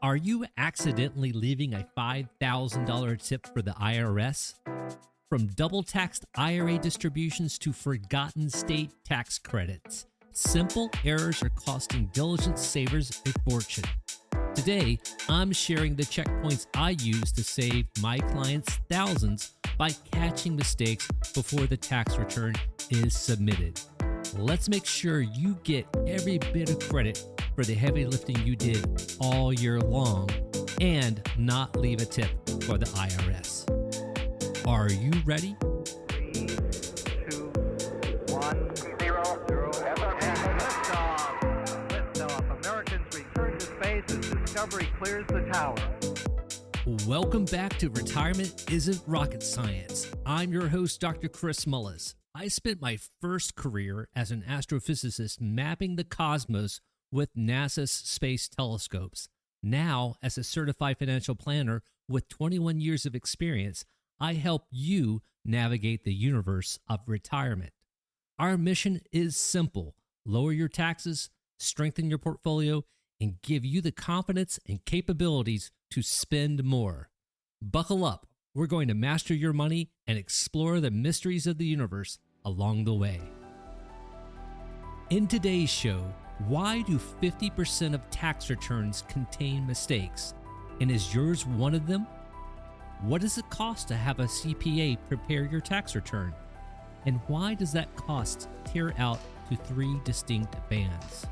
Are you accidentally leaving a $5,000 tip for the IRS? From double taxed IRA distributions to forgotten state tax credits, simple errors are costing diligent savers a fortune. Today, I'm sharing the checkpoints I use to save my clients thousands by catching mistakes before the tax return is submitted. Let's make sure you get every bit of credit for the heavy lifting you did all year long and not leave a tip for the IRS. Are you ready? 3, 2, 1, 0, 0, and liftoff. Americans return to space as Discovery clears the tower. Welcome back to Retirement Isn't Rocket Science. I'm your host, Dr. Chris Mullis. I spent my first career as an astrophysicist mapping the cosmos with NASA's space telescopes. Now, as a certified financial planner with 21 years of experience, I help you navigate the universe of retirement. Our mission is simple: lower your taxes, strengthen your portfolio, and give you the confidence and capabilities to spend more. Buckle up. We're going to master your money and explore the mysteries of the universe along the way. In today's show, why do 50% of tax returns contain mistakes? And is yours one of them? What does it cost to have a CPA prepare your tax return? And why does that cost tear out to 3 distinct bands?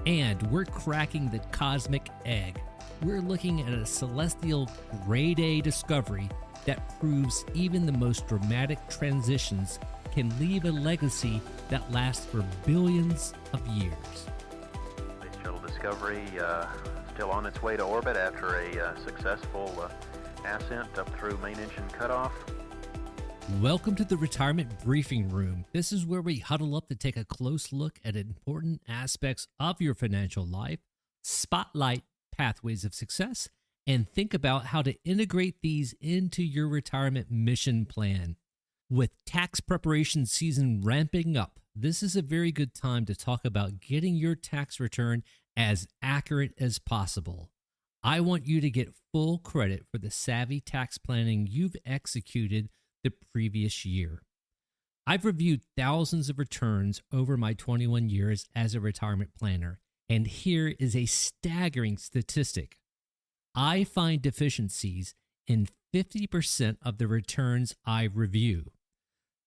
And we're cracking the cosmic egg. We're looking at a celestial grade A discovery that proves even the most dramatic transitions can leave a legacy that lasts for billions of years. Space Shuttle Discovery still on its way to orbit after a successful ascent up through main engine cutoff. Welcome to the Retirement Briefing Room. This is where we huddle up to take a close look at important aspects of your financial life, spotlight pathways of success, and think about how to integrate these into your retirement mission plan. With tax preparation season ramping up, this is a very good time to talk about getting your tax return as accurate as possible. I want you to get full credit for the savvy tax planning you've executed the previous year. I've reviewed thousands of returns over my 21 years as a retirement planner, and here is a staggering statistic. I find deficiencies in 50% of the returns I review.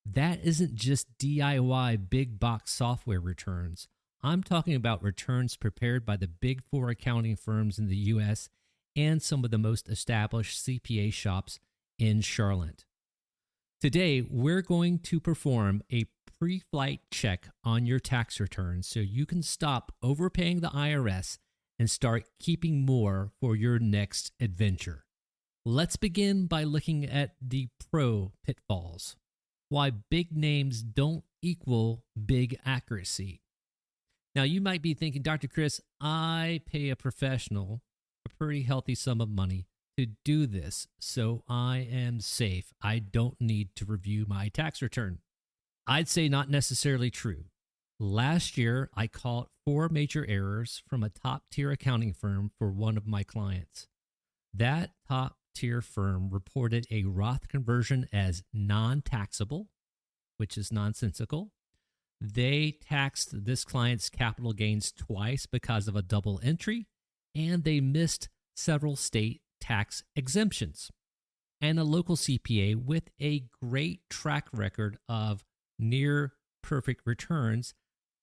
That isn't just DIY big box software returns. I'm talking about returns prepared by the big 4 accounting firms in the U.S. and some of the most established CPA shops in Charlotte. Today, we're going to perform a pre-flight check on your tax return so you can stop overpaying the IRS and start keeping more for your next adventure. Let's begin by looking at the pro pitfalls. Why big names don't equal big accuracy. Now, you might be thinking, Dr. Chris, I pay a professional a pretty healthy sum of money to do this, so I am safe. I don't need to review my tax return. I'd say not necessarily true. Last year, I caught 4 major errors from a top-tier accounting firm for one of my clients. That top-tier firm reported a Roth conversion as non-taxable, which is nonsensical. They taxed this client's capital gains twice because of a double entry, and they missed several state tax exemptions. And a local CPA with a great track record of near perfect returns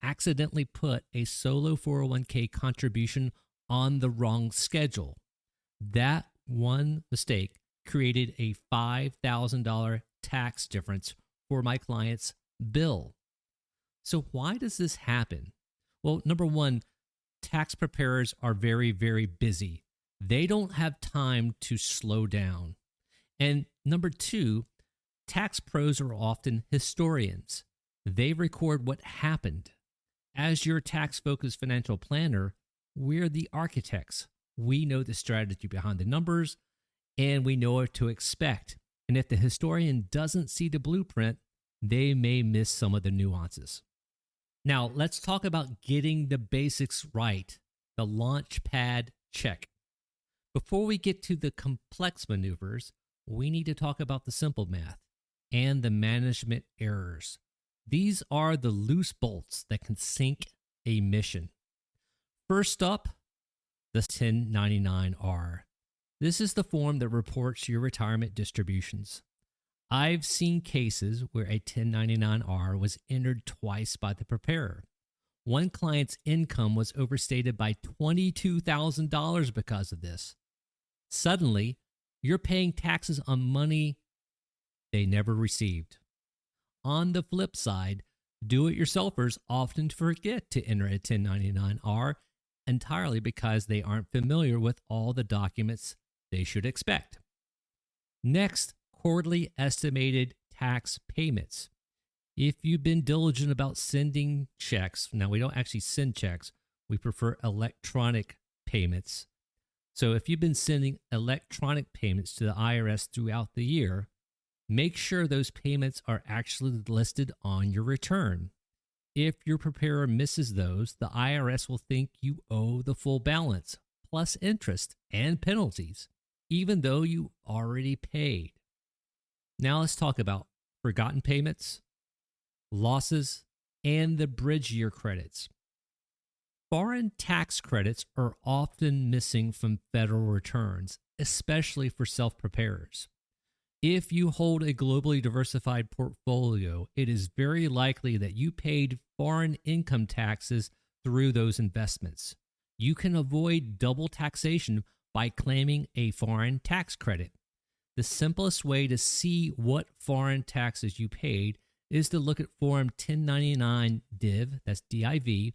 accidentally put a solo 401k contribution on the wrong schedule. That one mistake created a $5,000 tax difference for my client's bill. So why does this happen? Well, number one, tax preparers are very, very busy. They don't have time to slow down. And number two, tax pros are often historians. They record what happened. As your tax-focused financial planner, we're the architects. We know the strategy behind the numbers, and we know what to expect. And if the historian doesn't see the blueprint, they may miss some of the nuances. Now, let's talk about getting the basics right, the launch pad check. Before we get to the complex maneuvers, we need to talk about the simple math and the management errors. These are the loose bolts that can sink a mission. First up, the 1099-R. This is the form that reports your retirement distributions. I've seen cases where a 1099-R was entered twice by the preparer. One client's income was overstated by $22,000 because of this. Suddenly, you're paying taxes on money they never received. On the flip side, do-it-yourselfers often forget to enter a 1099-R entirely because they aren't familiar with all the documents they should expect. Next, quarterly estimated tax payments. If you've been diligent about sending checks, now we don't actually send checks, we prefer electronic payments. So if you've been sending electronic payments to the IRS throughout the year, make sure those payments are actually listed on your return. If your preparer misses those, the IRS will think you owe the full balance, plus interest and penalties, even though you already paid. Now let's talk about forgotten payments, losses, and the bridge year credits. Foreign tax credits are often missing from federal returns, especially for self-preparers. If you hold a globally diversified portfolio, it is very likely that you paid foreign income taxes through those investments. You can avoid double taxation by claiming a foreign tax credit. The simplest way to see what foreign taxes you paid is to look at Form 1099 Div, that's DIV.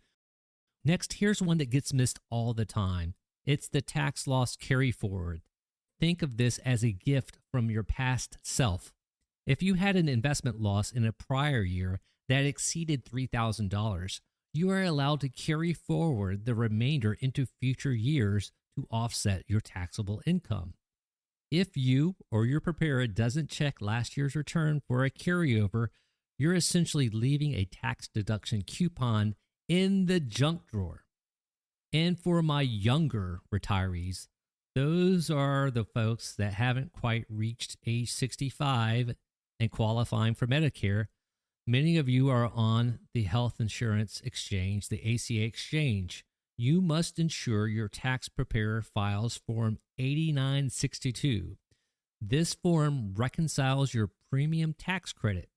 Next, here's one that gets missed all the time. It's the tax loss carry forward. Think of this as a gift from your past self. If you had an investment loss in a prior year that exceeded $3,000, you are allowed to carry forward the remainder into future years to offset your taxable income. If you or your preparer doesn't check last year's return for a carryover, you're essentially leaving a tax deduction coupon in the junk drawer. And for my younger retirees, those are the folks that haven't quite reached age 65 and qualifying for Medicare. Many of you are on the health insurance exchange, the ACA exchange. You must ensure your tax preparer files Form 8962. This form reconciles your premium tax credit.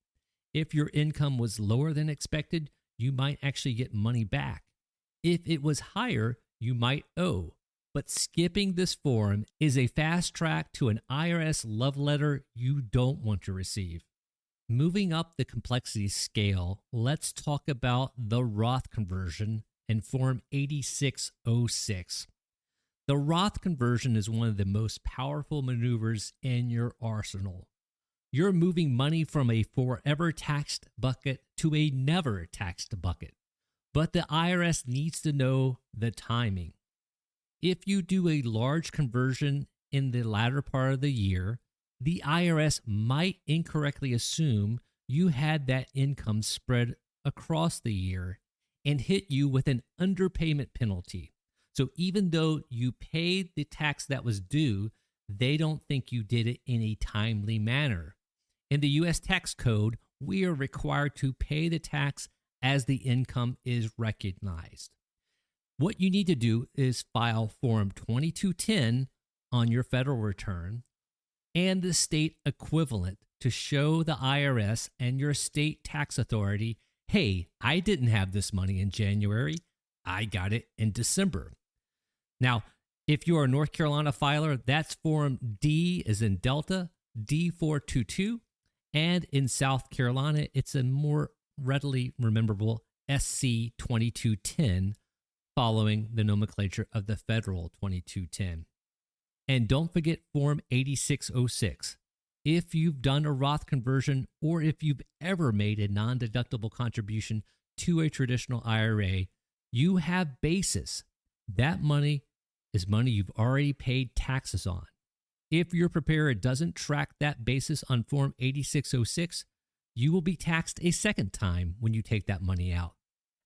If your income was lower than expected, you might actually get money back. If it was higher, you might owe. But skipping this form is a fast track to an IRS love letter you don't want to receive. Moving up the complexity scale, let's talk about the Roth conversion and Form 8606. The Roth conversion is one of the most powerful maneuvers in your arsenal. You're moving money from a forever taxed bucket to a never taxed bucket. But the IRS needs to know the timing. If you do a large conversion in the latter part of the year, the IRS might incorrectly assume you had that income spread across the year and hit you with an underpayment penalty. So even though you paid the tax that was due, they don't think you did it in a timely manner. In the U.S. tax code, we are required to pay the tax as the income is recognized. What you need to do is file Form 2210 on your federal return and the state equivalent to show the IRS and your state tax authority, hey, I didn't have this money in January, I got it in December. Now, if you are a North Carolina filer, that's Form D as in Delta, D422, and in South Carolina, it's a more readily rememberable SC 2210, following the nomenclature of the federal 2210. And don't forget Form 8606. If you've done a Roth conversion or if you've ever made a non-deductible contribution to a traditional IRA, you have basis. That money is money you've already paid taxes on. If your preparer doesn't track that basis on Form 8606, you will be taxed a second time when you take that money out.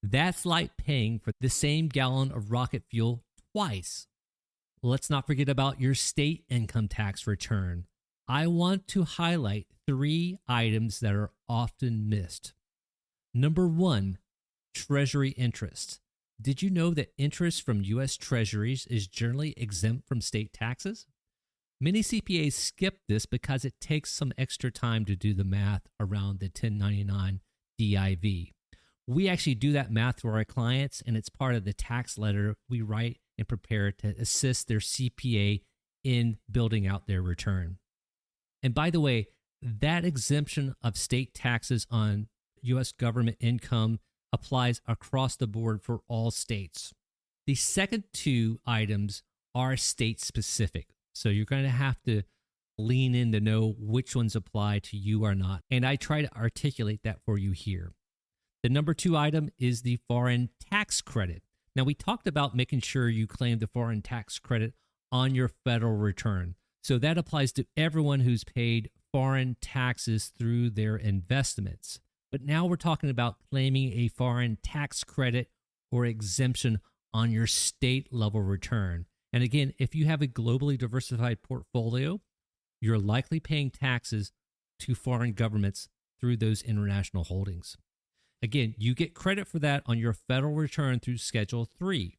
That's like paying for the same gallon of rocket fuel twice. let's not forget about your state income tax return. I want to highlight 3 items that are often missed. Number 1, Treasury interest. Did you know that interest from U.S. Treasuries is generally exempt from state taxes? Many CPAs skip this because it takes some extra time to do the math around the 1099 DIV. We actually do that math for our clients, and it's part of the tax letter we write and prepare to assist their CPA in building out their return. And by the way, that exemption of state taxes on U.S. government income applies across the board for all states. The second 2 items are state specific. So you're going to have to lean in to know which ones apply to you or not. And I try to articulate that for you here. The number 2 item is the foreign tax credit. Now, we talked about making sure you claim the foreign tax credit on your federal return. So that applies to everyone who's paid foreign taxes through their investments. But now we're talking about claiming a foreign tax credit or exemption on your state level return. And again, if you have a globally diversified portfolio, you're likely paying taxes to foreign governments through those international holdings. Again, you get credit for that on your federal return through Schedule 3.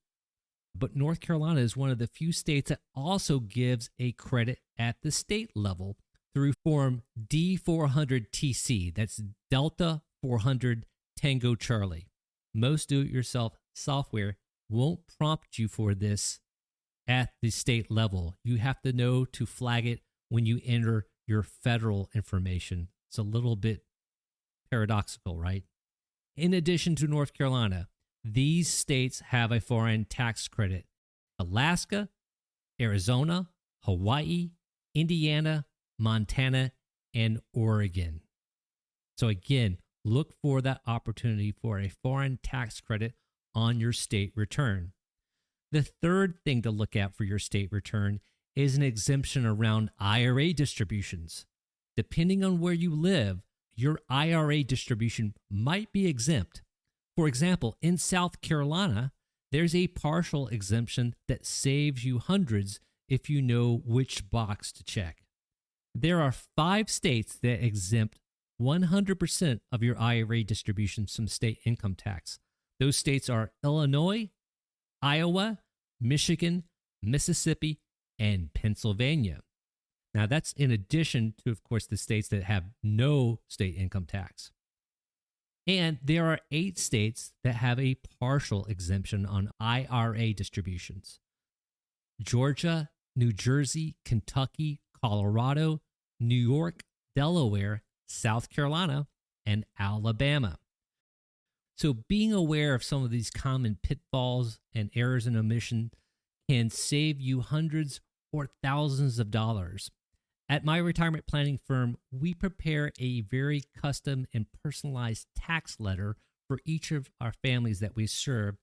But North Carolina is one of the few states that also gives a credit at the state level through Form D400TC. That's Delta 400 Tango Charlie. Most do-it-yourself software won't prompt you for this at the state level. You have to know to flag it when you enter your federal information. It's a little bit paradoxical, right? In addition to North Carolina, these states have a foreign tax credit. Alaska, Arizona, Hawaii, Indiana, Montana, and Oregon. So again, look for that opportunity for a foreign tax credit on your state return. The third thing to look at for your state return is an exemption around IRA distributions. Depending on where you live, your IRA distribution might be exempt. For example, in South Carolina, there's a partial exemption that saves you hundreds if you know which box to check. There are 5 states that exempt 100% of your IRA distributions from state income tax. Those states are Illinois, Iowa, Michigan, Mississippi, and Pennsylvania. Now, that's in addition to, of course, the states that have no state income tax. And there are 8 states that have a partial exemption on IRA distributions: Georgia, New Jersey, Kentucky, Colorado, New York, Delaware, South Carolina, and Alabama. So being aware of some of these common pitfalls and errors and omission can save you hundreds or thousands of dollars. At my retirement planning firm, we prepare a very custom and personalized tax letter for each of our families that we serve,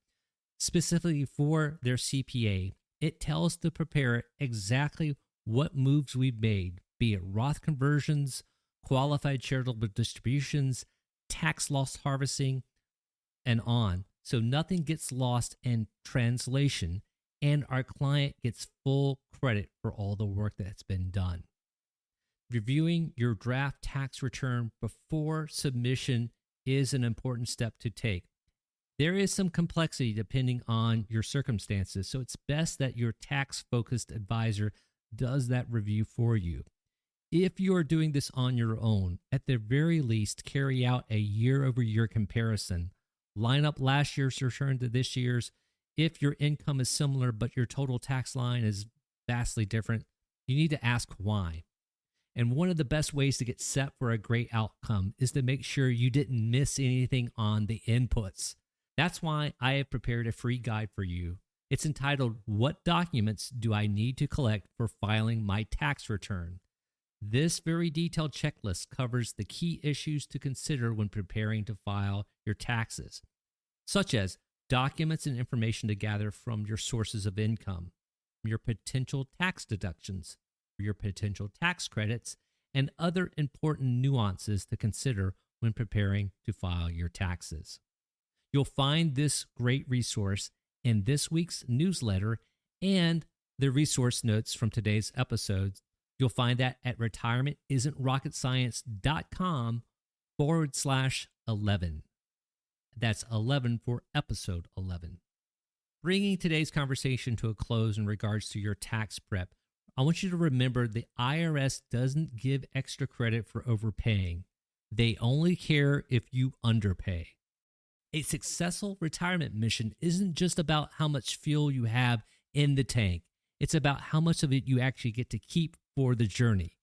specifically for their CPA. It tells the preparer exactly what moves we've made, be it Roth conversions, qualified charitable distributions, tax loss harvesting, and on. So nothing gets lost in translation, and our client gets full credit for all the work that's been done. Reviewing your draft tax return before submission is an important step to take. There is some complexity depending on your circumstances, so it's best that your tax-focused advisor does that review for you. If you are doing this on your own, at the very least, carry out a year-over-year comparison. Line up last year's return to this year's. If your income is similar but your total tax line is vastly different, you need to ask why. And one of the best ways to get set for a great outcome is to make sure you didn't miss anything on the inputs. That's why I have prepared a free guide for you. It's entitled, "What Documents Do I Need to Collect for Filing My Tax Return?" This very detailed checklist covers the key issues to consider when preparing to file your taxes, such as documents and information to gather from your sources of income, your potential tax deductions, your potential tax credits, and other important nuances to consider when preparing to file your taxes. You'll find this great resource in this week's newsletter and the resource notes from today's episodes. You'll find that at retirementisn'trocketscience.com/11. That's 11 for episode 11. Bringing today's conversation to a close in regards to your tax prep, I want you to remember the IRS doesn't give extra credit for overpaying. They only care if you underpay. A successful retirement mission isn't just about how much fuel you have in the tank. It's about how much of it you actually get to keep for the journey.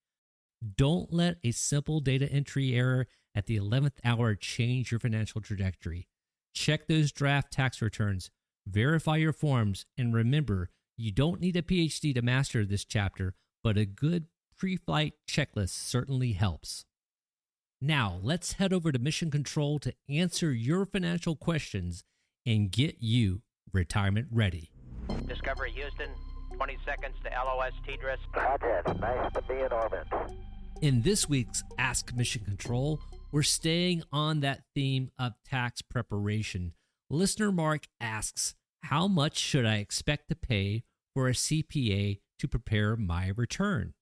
Don't let a simple data entry error at the 11th hour change your financial trajectory. Check those draft tax returns, verify your forms, and remember, you don't need a PhD to master this chapter, but a good pre-flight checklist certainly helps. Now, let's head over to Mission Control to answer your financial questions and get you retirement ready. Discovery Houston, 20 seconds to LOS TDRS. Roger, nice to be in orbit. In this week's Ask Mission Control, we're staying on that theme of tax preparation. Listener Mark asks, how much should I expect to pay for a CPA to prepare my return?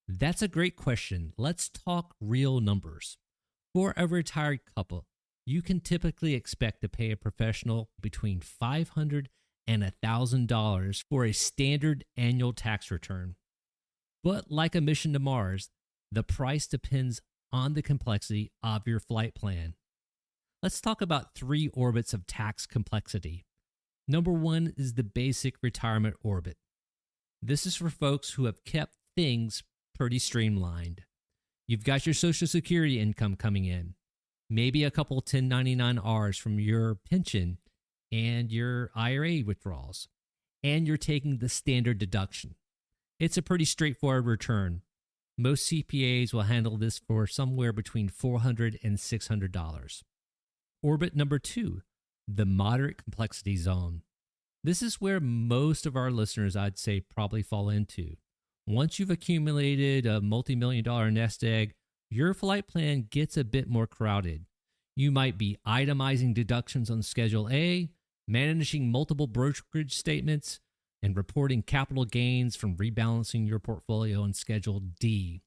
That's a great question. Let's talk real numbers. For a retired couple, you can typically expect to pay a professional between $500 and $1,000 for a standard annual tax return. But like a mission to Mars, the price depends on the complexity of your flight plan. Let's talk about 3 orbits of tax complexity. Number 1 is the basic retirement orbit. This is for folks who have kept things pretty streamlined. You've got your Social Security income coming in, maybe a couple 1099-Rs from your pension and your IRA withdrawals, and you're taking the standard deduction. It's a pretty straightforward return. Most CPAs will handle this for somewhere between $400 and $600. Orbit number 2, the moderate complexity zone. This is where most of our listeners, I'd say, probably fall into. Once you've accumulated a multi-million-dollar nest egg, your flight plan gets a bit more crowded. You might be itemizing deductions on Schedule A, managing multiple brokerage statements, and reporting capital gains from rebalancing your portfolio on Schedule D.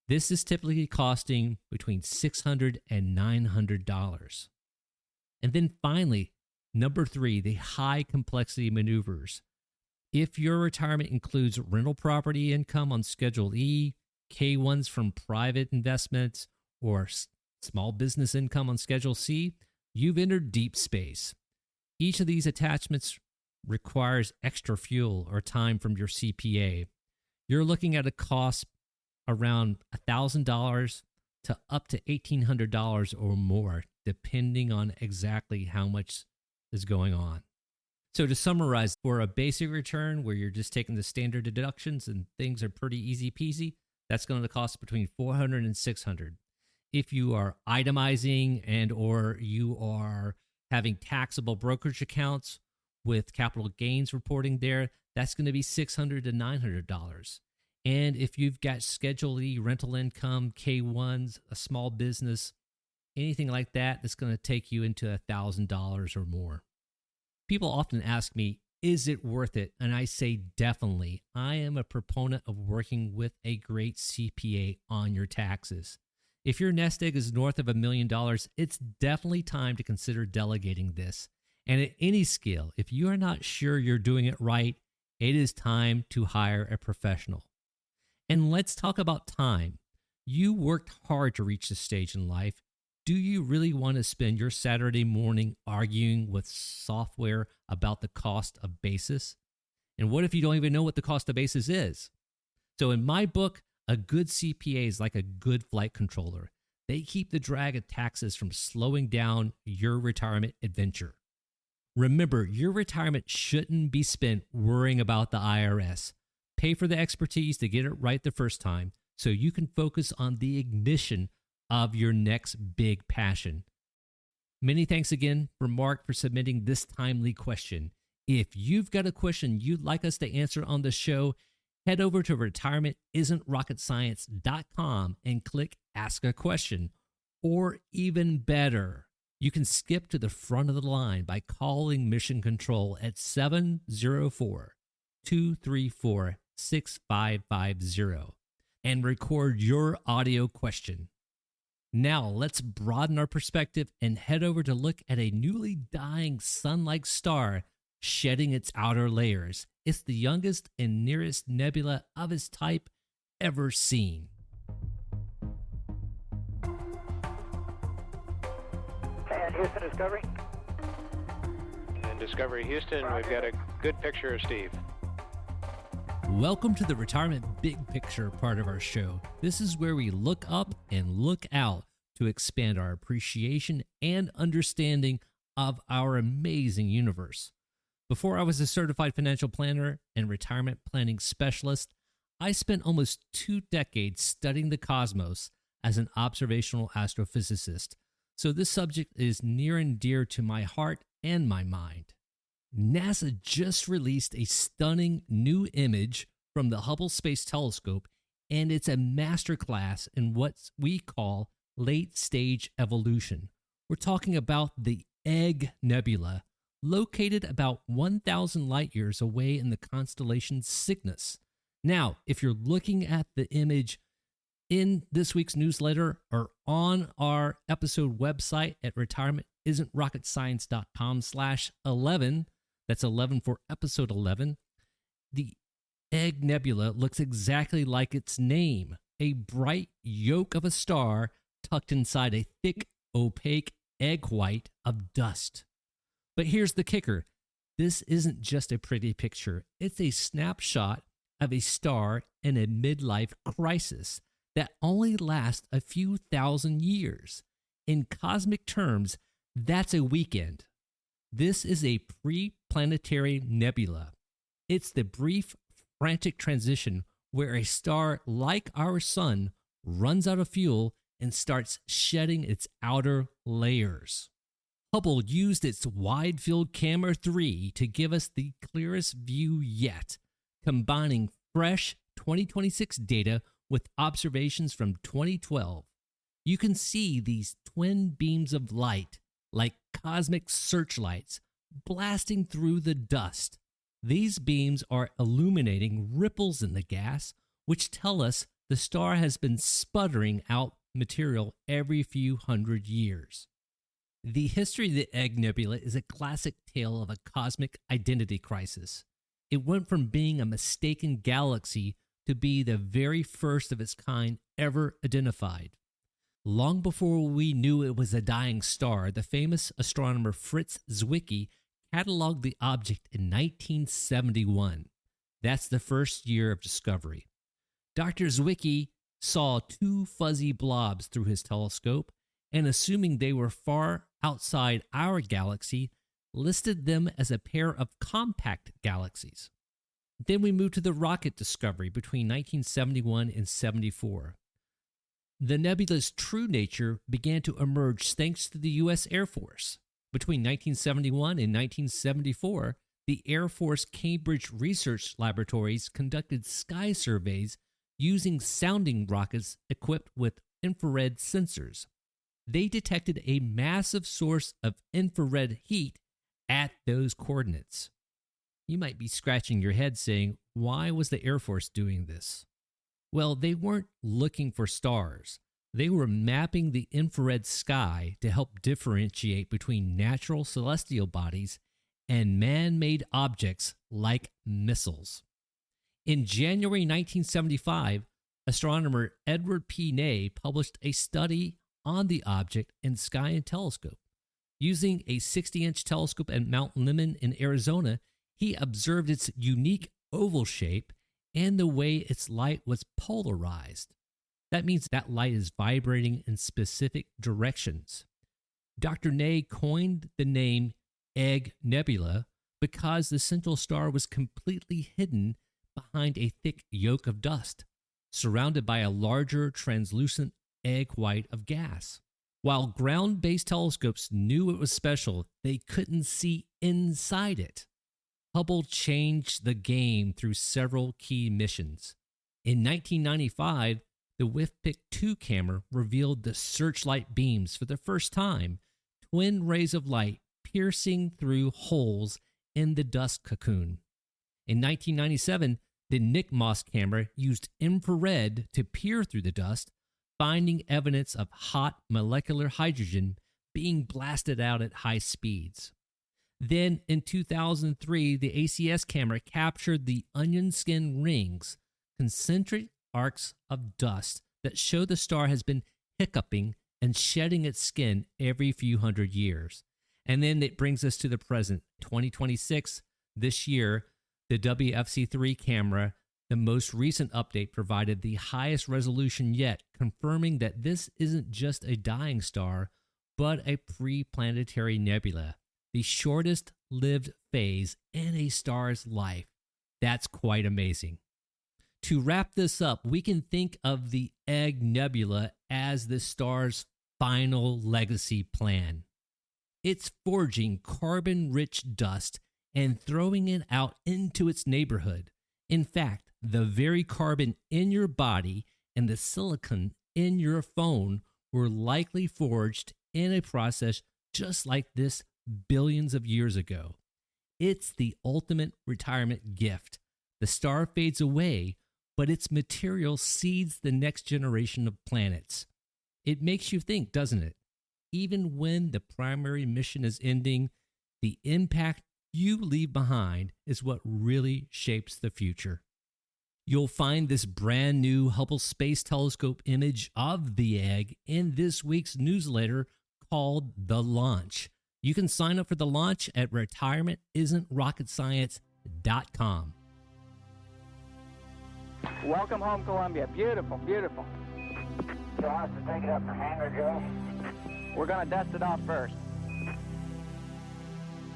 This is typically costing between $600 and $900. And then finally, number 3, the high complexity maneuvers. If your retirement includes rental property income on Schedule E, K-1s from private investments, or small business income on Schedule C, you've entered deep space. Each of these attachments requires extra fuel or time from your CPA. You're looking at a cost around $1,000 to up to $1,800 or more, depending on exactly how much is going on. So to summarize, for a basic return where you're just taking the standard deductions and things are pretty easy peasy, that's going to cost between $400 and $600. If you are itemizing and or you are having taxable brokerage accounts with capital gains reporting there, that's going to be $600 to $900. And if you've got Schedule E rental income, K-1s, a small business, anything like that, that's going to take you into $1,000 or more. People often ask me, is it worth it? And I say definitely. I am a proponent of working with a great CPA on your taxes. If your nest egg is north of $1 million, it's definitely time to consider delegating this. And at any scale, if you are not sure you're doing it right, it is time to hire a professional. And let's talk about time. You worked hard to reach this stage in life. Do you really want to spend your Saturday morning arguing with software about the cost of basis? And what if you don't even know what the cost of basis is? So in my book, a good CPA is like a good flight controller. They keep the drag of taxes from slowing down your retirement adventure. Remember, your retirement shouldn't be spent worrying about the IRS. Pay for the expertise to get it right the first time so you can focus on the ignition of your next big passion. Many thanks again for Mark for submitting this timely question. If you've got a question you'd like us to answer on the show, head over to retirementisn'trocketscience.com and click Ask a Question. Or even better, you can skip to the front of the line by calling Mission Control at 704-219-9730. 234 6550 and record your audio question. Now, let's broaden our perspective and head over to look at a newly dying sun-like star shedding its outer layers. It's the youngest and nearest nebula of its type ever seen. And Houston Discovery. And Discovery Houston, we've got a good picture of Steve. Welcome to the Retirement Big Picture part of our show. This is where we look up and look out to expand our appreciation and understanding of our amazing universe. Before I was a certified financial planner and retirement planning specialist, I spent almost 2 decades studying the cosmos as an observational astrophysicist. So this subject is near and dear to my heart and my mind. NASA just released a stunning new image from the Hubble Space Telescope, and it's a masterclass in what we call late-stage evolution. We're talking about the Egg Nebula, located about 1,000 light-years away in the constellation Cygnus. Now, if you're looking at the image in this week's newsletter or on our episode website at retirementisn'trocketscience.com/11, that's 11 for episode 11. The Egg Nebula looks exactly like its name, a bright yolk of a star tucked inside a thick, opaque egg white of dust. But here's the kicker. This isn't just a pretty picture. It's a snapshot of a star in a midlife crisis that only lasts a few thousand years. In cosmic terms, that's a weekend. This is a pre-planetary nebula. It's the brief, frantic transition where a star like our sun runs out of fuel and starts shedding its outer layers. Hubble used its Wide Field Camera 3 to give us the clearest view yet, combining fresh 2026 data with observations from 2012. You can see these twin beams of light, like cosmic searchlights, blasting through the dust. These beams are illuminating ripples in the gas, which tell us the star has been sputtering out material every few hundred years. The history of the Egg Nebula is a classic tale of a cosmic identity crisis. It went from being a mistaken galaxy to be the very first of its kind ever identified. Long before we knew it was a dying star, the famous astronomer Fritz Zwicky cataloged the object in 1971. That's the first year of discovery. Dr. Zwicky saw 2 fuzzy blobs through his telescope and, assuming they were far outside our galaxy, listed them as a pair of compact galaxies. Then we moved to the rocket discovery between 1971 and 74. The nebula's true nature began to emerge thanks to the U.S. Air Force. Between 1971 and 1974, the Air Force Cambridge Research Laboratories conducted sky surveys using sounding rockets equipped with infrared sensors. They detected a massive source of infrared heat at those coordinates. You might be scratching your head saying, why was the Air Force doing this? Well, they weren't looking for stars. They were mapping the infrared sky to help differentiate between natural celestial bodies and man-made objects like missiles. In January 1975, astronomer Edward P. Ney published a study on the object in Sky and Telescope. Using a 60-inch telescope at Mount Lemmon in Arizona, he observed its unique oval shape and the way its light was polarized. That means that light is vibrating in specific directions. Dr. Ney coined the name Egg Nebula because the central star was completely hidden behind a thick yolk of dust, surrounded by a larger translucent egg white of gas. While ground-based telescopes knew it was special, they couldn't see inside it. Hubble changed the game through several key missions. In 1995, the WIFPIC 2 camera revealed the searchlight beams for the first time, twin rays of light piercing through holes in the dust cocoon. In 1997, the NICMOS camera used infrared to peer through the dust, finding evidence of hot molecular hydrogen being blasted out at high speeds. Then in 2003, the ACS camera captured the onion skin rings, concentric arcs of dust that show the star has been hiccuping and shedding its skin every few hundred years. And then it brings us to the present, 2026. This year, the WFC3 camera, the most recent update, provided the highest resolution yet, confirming that this isn't just a dying star, but a pre-planetary nebula, the shortest lived phase in a star's life. That's quite amazing. To wrap this up, we can think of the Egg Nebula as the star's final legacy plan. It's forging carbon-rich dust and throwing it out into its neighborhood. In fact, the very carbon in your body and the silicon in your phone were likely forged in a process just like this billions of years ago. It's the ultimate retirement gift. The star fades away, but its material seeds the next generation of planets. It makes you think, doesn't it? Even when the primary mission is ending, the impact you leave behind is what really shapes the future. You'll find this brand new Hubble Space Telescope image of the egg in this week's newsletter called The Launch. You can sign up for the launch at retirementisn'trocketscience.com. Welcome home, Columbia. Beautiful, beautiful. So I have to take it up to hangar, Joe? We're going to dust it off first.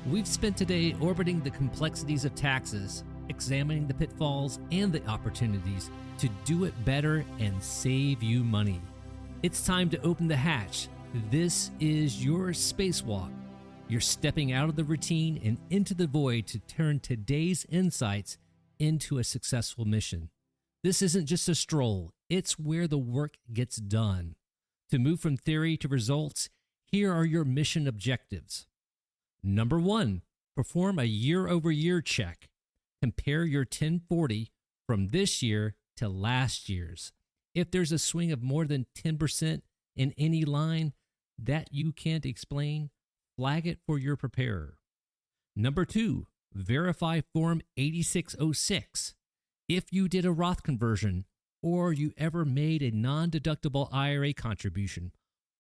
We've spent today orbiting the complexities of taxes, examining the pitfalls and the opportunities to do it better and save you money. It's time to open the hatch. This is your spacewalk. You're stepping out of the routine and into the void to turn today's insights into a successful mission. This isn't just a stroll, it's where the work gets done. To move from theory to results, here are your mission objectives. Number 1, perform a year-over-year check. Compare your 1040 from this year to last year's. If there's a swing of more than 10% in any line that you can't explain, flag it for your preparer. Number 2, verify Form 8606. If you did a Roth conversion or you ever made a non-deductible IRA contribution,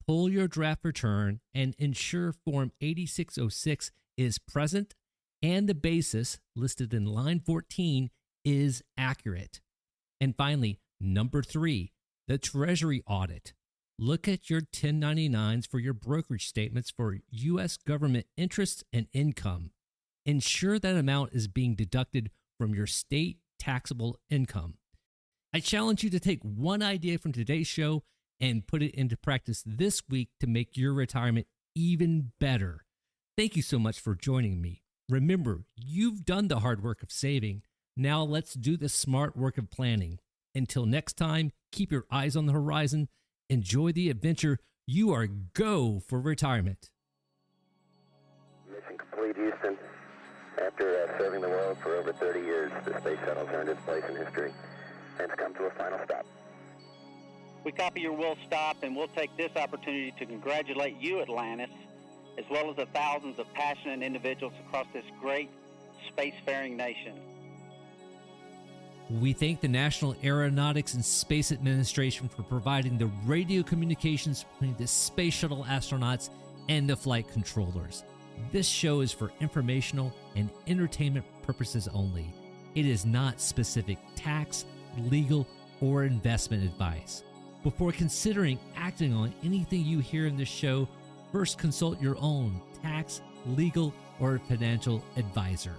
pull your draft return and ensure Form 8606 is present and the basis listed in line 14 is accurate. And finally, number 3, the Treasury audit. Look at your 1099s for your brokerage statements for U.S. government interest and income. Ensure that amount is being deducted from your state taxable income. I challenge you to take one idea from today's show and put it into practice this week to make your retirement even better. Thank you so much for joining me. Remember, you've done the hard work of saving. Now let's do the smart work of planning. Until next time, keep your eyes on the horizon. Enjoy the adventure. You are go for retirement. Mission complete, Houston. After serving the world for over 30 years, the space shuttle's earned its place in history and it's come to a final stop. We copy your will stop, and we'll take this opportunity to congratulate you, Atlantis, as well as the thousands of passionate individuals across this great spacefaring nation. We thank the National Aeronautics and Space Administration for providing the radio communications between the space shuttle astronauts and the flight controllers. This show is for informational and entertainment purposes only. It is not specific tax, legal, or investment advice. Before considering acting on anything you hear in this show, first consult your own tax, legal, or financial advisor.